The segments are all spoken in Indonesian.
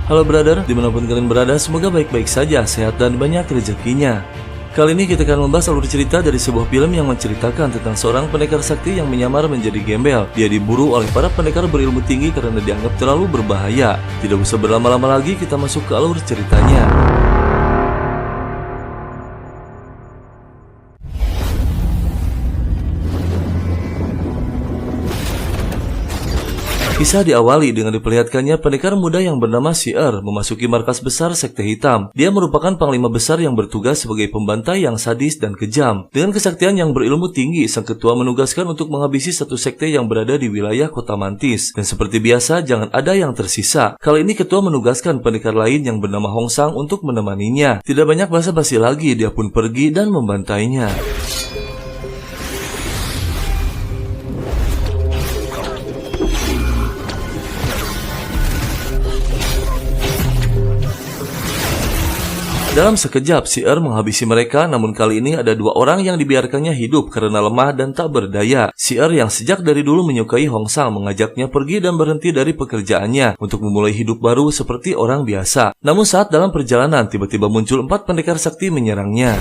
Halo brother, dimanapun kalian berada, semoga baik-baik saja, sehat dan banyak rezekinya. Kali ini kita akan membahas alur cerita dari sebuah film yang menceritakan tentang seorang pendekar sakti yang menyamar menjadi gembel. Dia diburu oleh para pendekar berilmu tinggi karena dianggap terlalu berbahaya. Tidak usah berlama-lama lagi, kita masuk ke alur ceritanya. Kisah diawali dengan diperlihatkannya pendekar muda yang bernama Si'er memasuki markas besar Sekte Hitam. Dia merupakan panglima besar yang bertugas sebagai pembantai yang sadis dan kejam. Dengan kesaktian yang berilmu tinggi, sang ketua menugaskan untuk menghabisi satu sekte yang berada di wilayah kota Mantis. Dan seperti biasa, jangan ada yang tersisa. Kali ini ketua menugaskan pendekar lain yang bernama Hong Sang untuk menemaninya. Tidak banyak basa-basi lagi, dia pun pergi dan membantainya. Dalam sekejap, Si'er menghabisi mereka, namun kali ini ada dua orang yang dibiarkannya hidup karena lemah dan tak berdaya. Si'er yang sejak dari dulu menyukai Hong Sang mengajaknya pergi dan berhenti dari pekerjaannya untuk memulai hidup baru seperti orang biasa. Namun saat dalam perjalanan, tiba-tiba muncul 4 pendekar sakti menyerangnya.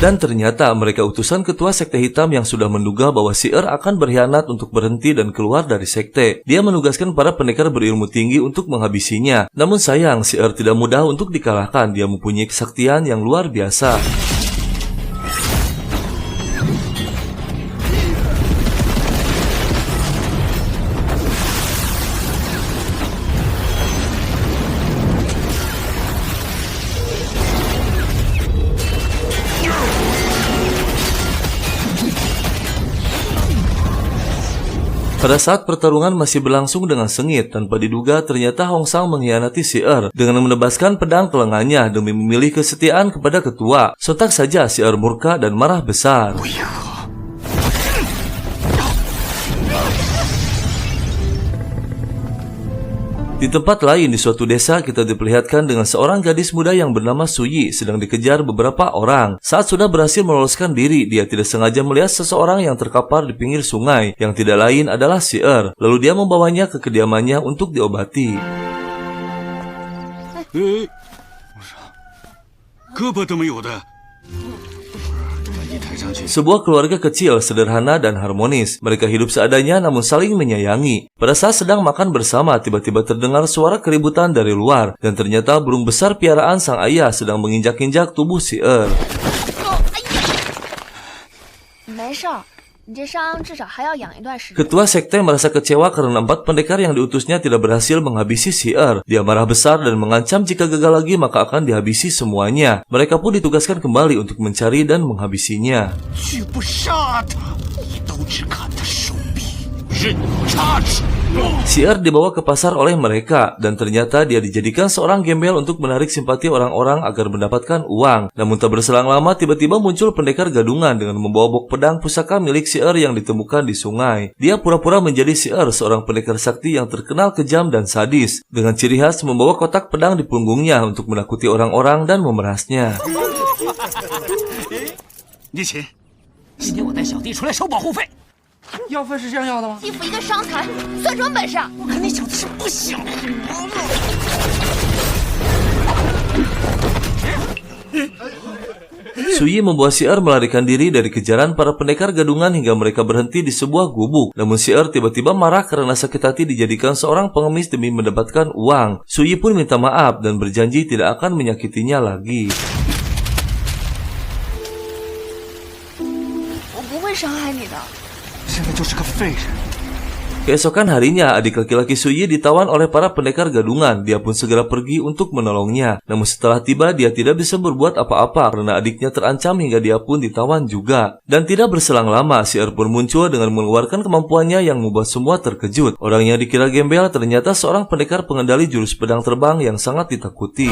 Dan ternyata mereka utusan ketua Sekte Hitam yang sudah menduga bahwa Si'er akan berkhianat untuk berhenti dan keluar dari sekte. Dia menugaskan para pendekar berilmu tinggi untuk menghabisinya. Namun sayang, Si'er tidak mudah untuk dikalahkan. Dia mempunyai kesaktian yang luar biasa. Pada saat pertarungan masih berlangsung dengan sengit, tanpa diduga ternyata Hong Sang mengkhianati Si'er dengan menebaskan pedang ke lengannya demi memilih kesetiaan kepada ketua. Sontak saja Si'er murka dan marah besar. Di tempat lain di suatu desa, kita diperlihatkan dengan seorang gadis muda yang bernama Suyi sedang dikejar beberapa orang. Saat sudah berhasil meloloskan diri, dia tidak sengaja melihat seseorang yang terkapar di pinggir sungai, yang tidak lain adalah Si'er. Lalu dia membawanya ke kediamannya untuk diobati. Sebuah keluarga kecil, sederhana dan harmonis. Mereka hidup seadanya namun saling menyayangi. Pada saat sedang makan bersama, tiba-tiba terdengar suara keributan dari luar. Dan ternyata burung besar piaraan sang ayah sedang menginjak-injak tubuh Si'er. Ketua sekte merasa kecewa karena 4 pendekar yang diutusnya tidak berhasil menghabisi Si'er. Dia marah besar dan mengancam jika gagal lagi maka akan dihabisi semuanya. Mereka pun ditugaskan kembali untuk mencari dan menghabisinya. Si'er dibawa ke pasar oleh mereka, dan ternyata dia dijadikan seorang gembel untuk menarik simpati orang-orang agar mendapatkan uang. Namun tak berselang lama, tiba-tiba muncul pendekar gadungan dengan membawa bok pedang pusaka milik Si'er yang ditemukan di sungai. Dia pura-pura menjadi Si'er, seorang pendekar sakti yang terkenal kejam dan sadis, dengan ciri khas membawa kotak pedang di punggungnya untuk menakuti orang-orang dan memerasnya. Suyi membawa Si'er melarikan diri dari kejaran para pendekar gadungan hingga mereka berhenti di sebuah gubuk. Namun Si'er tiba-tiba marah karena sakit hati dijadikan seorang pengemis demi mendapatkan uang. Suyi pun minta maaf dan berjanji tidak akan menyakitinya lagi. Keesokan harinya, adik laki-laki Suyi ditawan oleh para pendekar gadungan. Dia pun segera pergi untuk menolongnya. Namun setelah tiba, dia tidak bisa berbuat apa-apa karena adiknya terancam hingga dia pun ditawan juga. Dan tidak berselang lama, Si'er pun muncul dengan mengeluarkan kemampuannya yang membuat semua terkejut. Orang yang dikira gembel ternyata seorang pendekar pengendali jurus pedang terbang yang sangat ditakuti.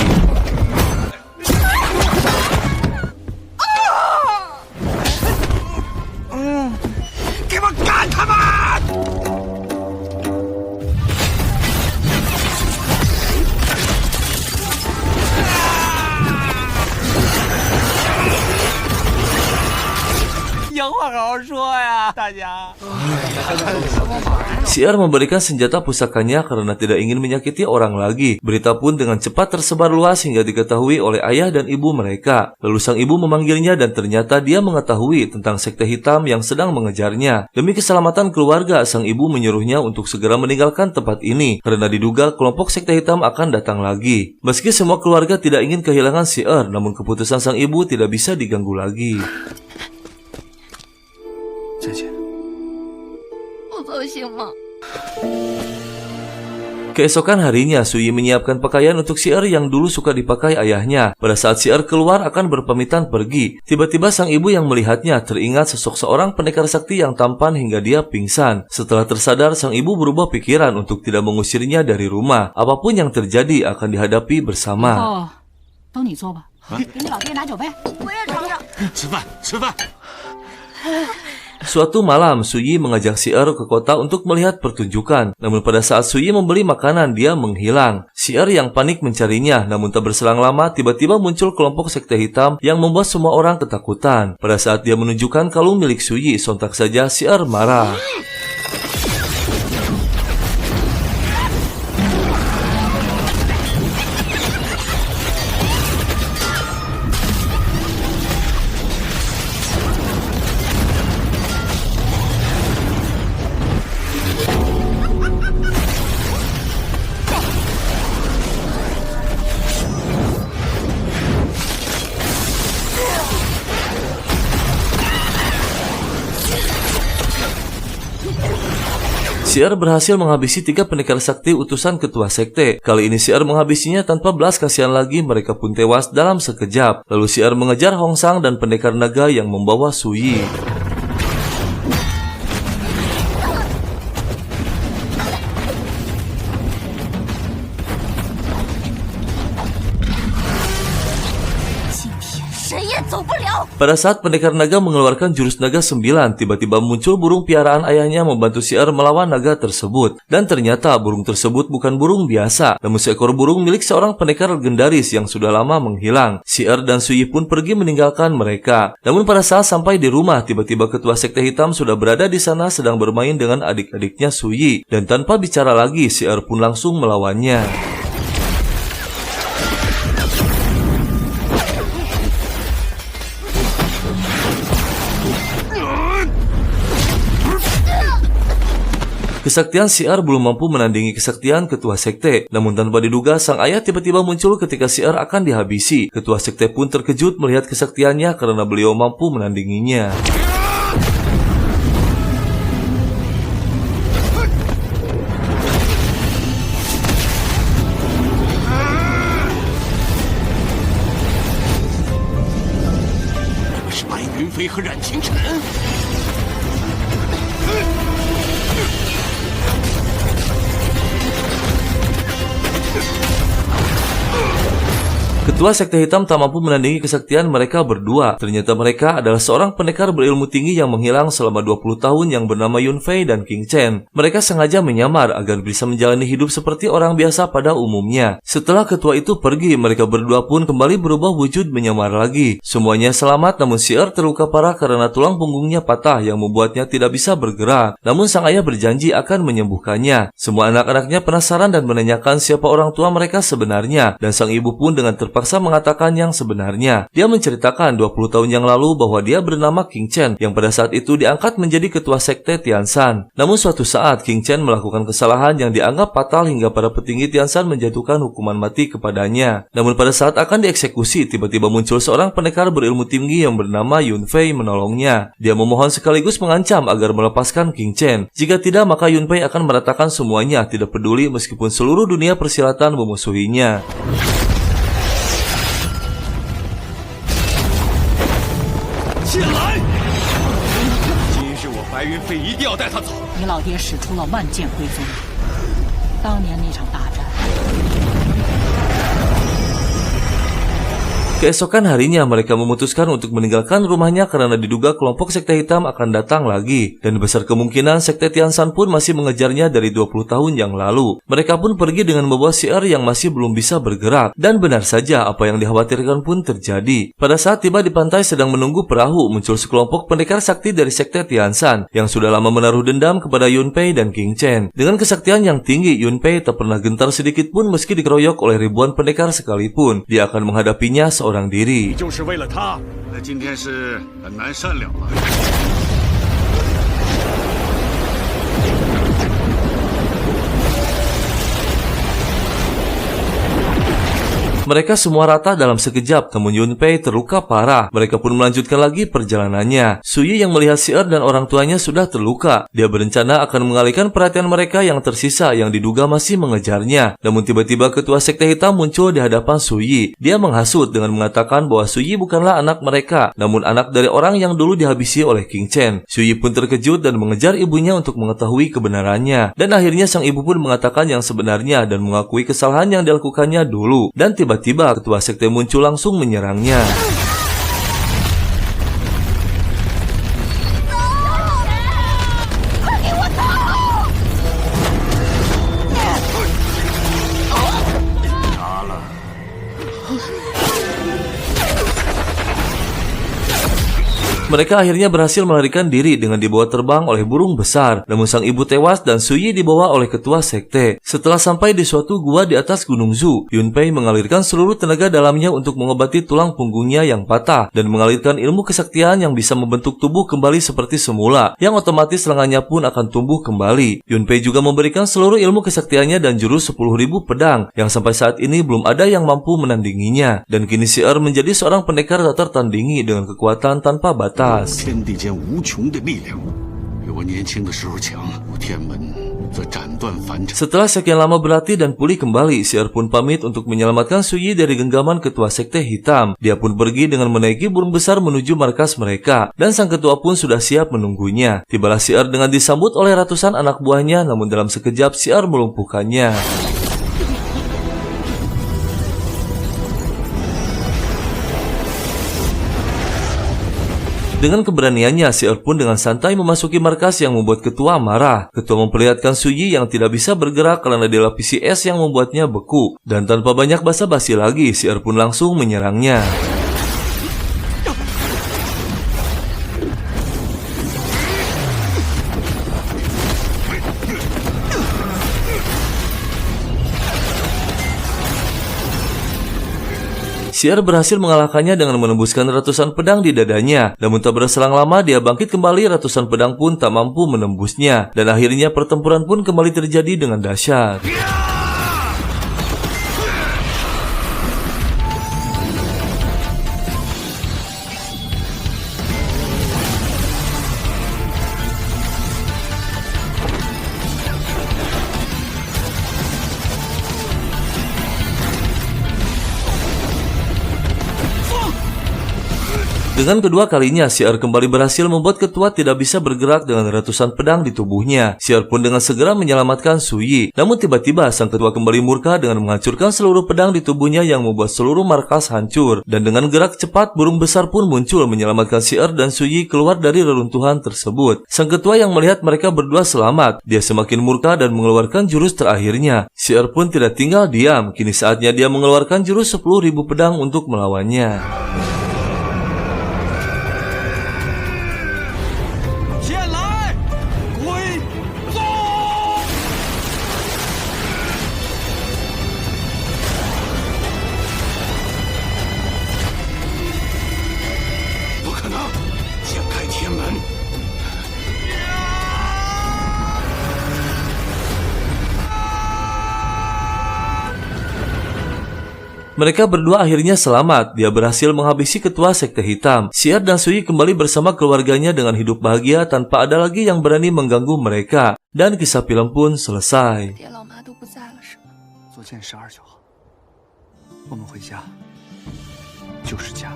Xi'er memberikan senjata pusakanya karena tidak ingin menyakiti orang lagi. Berita pun dengan cepat tersebar luas hingga diketahui oleh ayah dan ibu mereka. Lalu sang ibu memanggilnya dan ternyata dia mengetahui tentang sekte hitam yang sedang mengejarnya. Demi keselamatan keluarga, sang ibu menyuruhnya untuk segera meninggalkan tempat ini karena diduga kelompok sekte hitam akan datang lagi. Meski semua keluarga tidak ingin kehilangan Xi'er, namun keputusan sang ibu tidak bisa diganggu lagi. Keesokan harinya, Suyi menyiapkan pakaian untuk Xi'er yang dulu suka dipakai ayahnya. Pada saat Xi'er keluar akan berpamitan pergi, tiba-tiba sang ibu yang melihatnya teringat sosok seorang pendekar sakti yang tampan hingga dia pingsan. Setelah tersadar, sang ibu berubah pikiran untuk tidak mengusirnya dari rumah. Apapun yang terjadi akan dihadapi bersama. Suatu malam, Suyi mengajak Xi'er ke kota untuk melihat pertunjukan. Namun pada saat Suyi membeli makanan, dia menghilang. Xi'er yang panik mencarinya, namun tak berselang lama, tiba-tiba muncul kelompok sekte hitam yang membuat semua orang ketakutan. Pada saat dia menunjukkan kalung milik Suyi, sontak saja Xi'er marah. Xi'er berhasil menghabisi 3 pendekar sakti utusan ketua sekte. Kali ini Xi'er menghabisinya tanpa belas kasihan lagi, mereka pun tewas dalam sekejap. Lalu Xi'er mengejar Hong Sang dan pendekar naga yang membawa Suyi. Pada saat pendekar naga mengeluarkan jurus naga 9, tiba-tiba muncul burung piaraan ayahnya membantu Xi'er melawan naga tersebut. Dan ternyata burung tersebut bukan burung biasa, namun seekor burung milik seorang pendekar legendaris yang sudah lama menghilang. Xi'er dan Suyi pun pergi meninggalkan mereka. Namun pada saat sampai di rumah, tiba-tiba ketua sekte hitam sudah berada di sana sedang bermain dengan adik-adiknya Suyi. Dan tanpa bicara lagi, Xi'er pun langsung melawannya. Kesaktian Xi'er belum mampu menandingi kesaktian ketua sekte. Namun tanpa diduga, sang ayah tiba-tiba muncul ketika Xi'er akan dihabisi. Ketua sekte pun terkejut melihat kesaktiannya karena beliau mampu menandinginya. Ketua sekte hitam tak mampu menandingi kesaktian mereka berdua. Ternyata mereka adalah seorang pendekar berilmu tinggi yang menghilang selama 20 tahun yang bernama Yun Fei dan King Chen. Mereka sengaja menyamar agar bisa menjalani hidup seperti orang biasa pada umumnya. Setelah ketua itu pergi, mereka berdua pun kembali berubah wujud menyamar lagi. Semuanya selamat, namun Xi'er terluka parah karena tulang punggungnya patah yang membuatnya tidak bisa bergerak. Namun sang ayah berjanji akan menyembuhkannya. Semua anak-anaknya penasaran dan menanyakan siapa orang tua mereka sebenarnya. Dan sang ibu pun dengan terpaksa mengatakan yang sebenarnya. Dia menceritakan 20 tahun yang lalu bahwa dia bernama King Chen yang pada saat itu diangkat menjadi ketua sekte Tianshan. Namun suatu saat King Chen melakukan kesalahan yang dianggap fatal hingga para petinggi Tianshan menjatuhkan hukuman mati kepadanya. Namun pada saat akan dieksekusi, tiba-tiba muncul seorang pendekar berilmu tinggi yang bernama Yun Fei menolongnya. Dia memohon sekaligus mengancam agar melepaskan King Chen. Jika tidak, maka Yun Fei akan meratakan semuanya, tidak peduli meskipun seluruh dunia persilatan memusuhinya. 进来！今日我白云飞一定要带他走。你老爹使出了万剑归宗，当年那场大战， Keesokan harinya mereka memutuskan untuk meninggalkan rumahnya karena diduga kelompok sekte hitam akan datang lagi. Dan besar kemungkinan sekte Tianshan pun masih mengejarnya dari 20 tahun yang lalu. Mereka pun pergi dengan membawa Shi'er yang masih belum bisa bergerak. Dan benar saja apa yang dikhawatirkan pun terjadi. Pada saat tiba di pantai sedang menunggu perahu, muncul sekelompok pendekar sakti dari sekte Tianshan yang sudah lama menaruh dendam kepada Yunpei dan King Chen. Dengan kesaktian yang tinggi, Yunpei tak pernah gentar sedikit pun meski dikeroyok oleh ribuan pendekar sekalipun. Dia akan menghadapinya seorang diri. 就是为了他。那今天是很难善了吧？ Mereka semua rata dalam sekejap, namun Yunpei terluka parah. Mereka pun melanjutkan lagi perjalanannya. Suyi yang melihat Shi'er dan orang tuanya sudah terluka. Dia berencana akan mengalihkan perhatian mereka yang tersisa yang diduga masih mengejarnya. Namun tiba-tiba ketua sekte hitam muncul di hadapan Suyi. Dia menghasut dengan mengatakan bahwa Suyi bukanlah anak mereka, namun anak dari orang yang dulu dihabisi oleh King Chen. Suyi pun terkejut dan mengejar ibunya untuk mengetahui kebenarannya. Dan akhirnya sang ibu pun mengatakan yang sebenarnya dan mengakui kesalahan yang dilakukannya dulu. Dan tiba-tiba ketua sekte muncul langsung menyerangnya. Mereka akhirnya berhasil melarikan diri dengan dibawa terbang oleh burung besar. Namun sang ibu tewas dan Suyi dibawa oleh ketua sekte. Setelah sampai di suatu gua di atas Gunung Zu, Yunpei mengalirkan seluruh tenaga dalamnya untuk mengobati tulang punggungnya yang patah dan mengalirkan ilmu kesaktian yang bisa membentuk tubuh kembali seperti semula, yang otomatis lengannya pun akan tumbuh kembali. Yunpei juga memberikan seluruh ilmu kesaktiannya dan jurus 10.000 pedang yang sampai saat ini belum ada yang mampu menandinginya. Dan kini Shi'er menjadi seorang pendekar tak tertandingi dengan kekuatan tanpa batas. 天地间无穷的力量，比我年轻的时候强。我天门则斩断凡尘。 Setelah sekian lama berlatih dan pulih kembali, Shi'er pun pamit untuk menyelamatkan Suyi dari genggaman ketua sekte hitam. Dia pun pergi dengan menaiki burung besar menuju markas mereka, dan sang ketua pun sudah siap menunggunya. Tibalah Shi'er dengan disambut oleh ratusan anak buahnya, namun dalam sekejap Shi'er melumpuhkannya. Dengan keberaniannya, Shi'er pun dengan santai memasuki markas yang membuat ketua marah. Ketua memperlihatkan Suyi yang tidak bisa bergerak karena dilapisi es yang membuatnya beku. Dan tanpa banyak basa-basi lagi, Shi'er pun langsung menyerangnya. Shi'er berhasil mengalahkannya dengan menembuskan ratusan pedang di dadanya. Namun tak berselang lama dia bangkit kembali, ratusan pedang pun tak mampu menembusnya. Dan akhirnya pertempuran pun kembali terjadi dengan dahsyat. Dengan kedua kalinya, Shi'er kembali berhasil membuat ketua tidak bisa bergerak dengan ratusan pedang di tubuhnya. Shi'er pun dengan segera menyelamatkan Suyi. Namun tiba-tiba sang ketua kembali murka dengan menghancurkan seluruh pedang di tubuhnya yang membuat seluruh markas hancur. Dan dengan gerak cepat, burung besar pun muncul menyelamatkan Shi'er dan Suyi keluar dari reruntuhan tersebut. Sang ketua yang melihat mereka berdua selamat, dia semakin murka dan mengeluarkan jurus terakhirnya. Shi'er pun tidak tinggal diam. Kini saatnya dia mengeluarkan jurus 10.000 pedang untuk melawannya. 前来，归宗！ 不可能！掀开天门！ Mereka berdua akhirnya selamat. Dia berhasil menghabisi ketua sekte hitam. Shi'er dan Suyi kembali bersama keluarganya dengan hidup bahagia tanpa ada lagi yang berani mengganggu mereka. Dan kisah film pun selesai. 爹老妈都不在了，是吗？昨天12就好，我们回家就是家，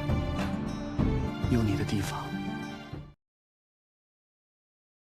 有你的地方